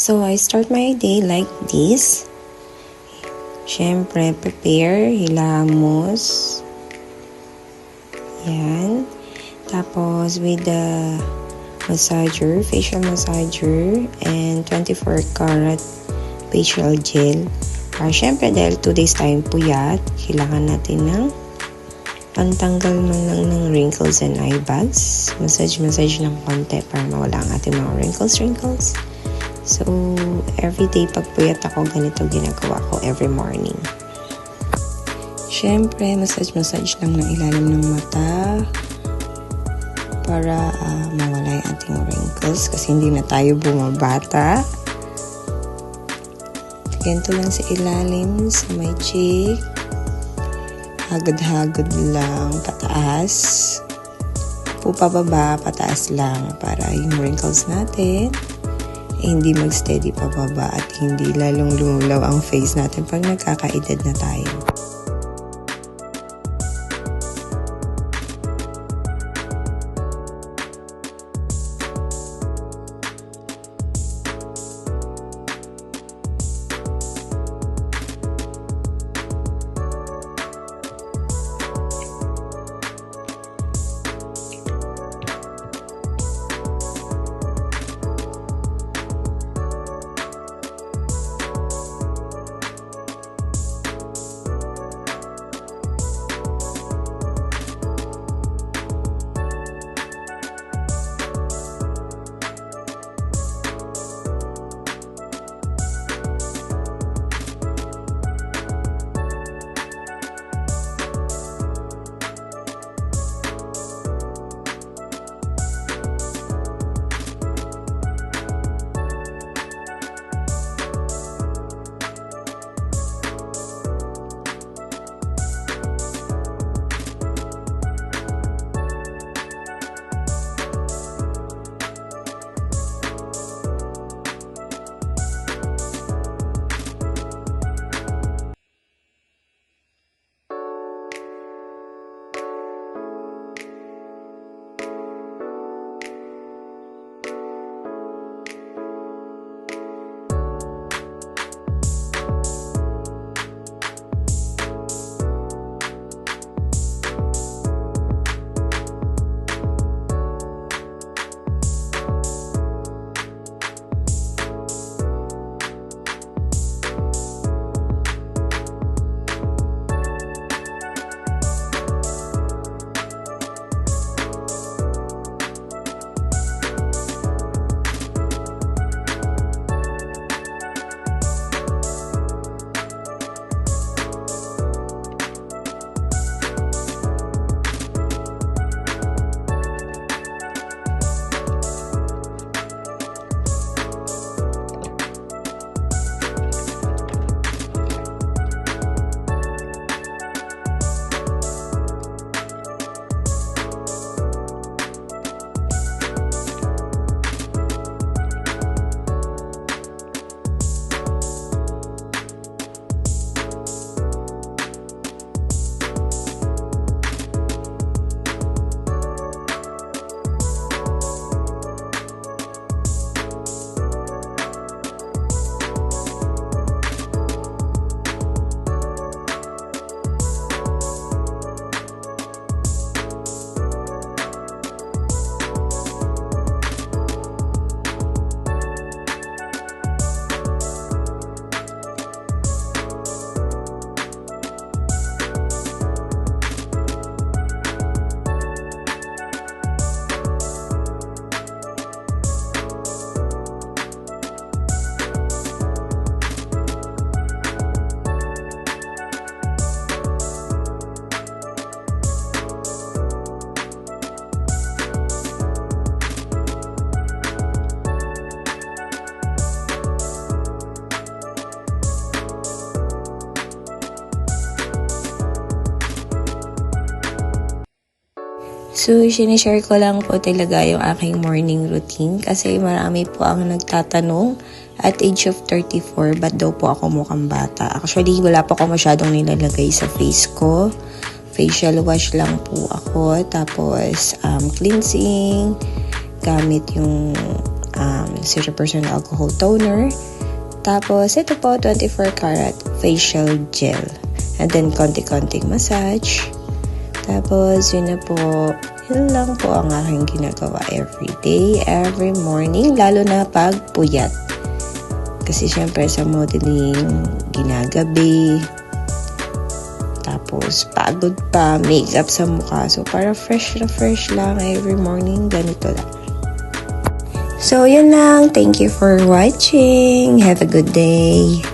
So, I start my day like this. Siyempre, prepare, hilamos. Yan. Tapos, with the massager, facial massager, and 24 karat facial gel. Siyempre, dahil 2 days tayong puyat, kailangan natin ng pantanggal man lang ng wrinkles and eye bags. Massage ng konti para mawala ang ating mga wrinkles. So, everyday pag puyat ako, ganito ginagawa ko every morning. Siyempre, massage lang ng ilalim ng mata para mawala yung ating wrinkles kasi hindi na tayo bumabata. Ganito lang sa ilalim, sa may cheek. Hagod-hagod lang, pataas. Pababa, pataas lang para yung wrinkles natin hindi mag-steady pababa at hindi lalong lumulaw ang face natin pag nagkakaedad na tayo. So, sinishare ko lang po talaga yung aking morning routine kasi marami po ang nagtatanong at age of 34, ba't daw po ako mukhang bata? Actually, wala po ako masyadong nilalagay sa face ko. Facial wash lang po ako. Tapos, cleansing, gamit yung 0% alcohol toner. Tapos, ito po, 24 karat facial gel. And then, konti-konting massage. Tapos, yun na po. Yun lang po ang aking ginagawa every day, every morning. Lalo na pag puyat. Kasi, syempre, sa modeling, ginagabi. Tapos, pagod pa, makeup sa mukha. So, para fresh na fresh lang every morning. Ganito lang. So, yun lang. Thank you for watching. Have a good day.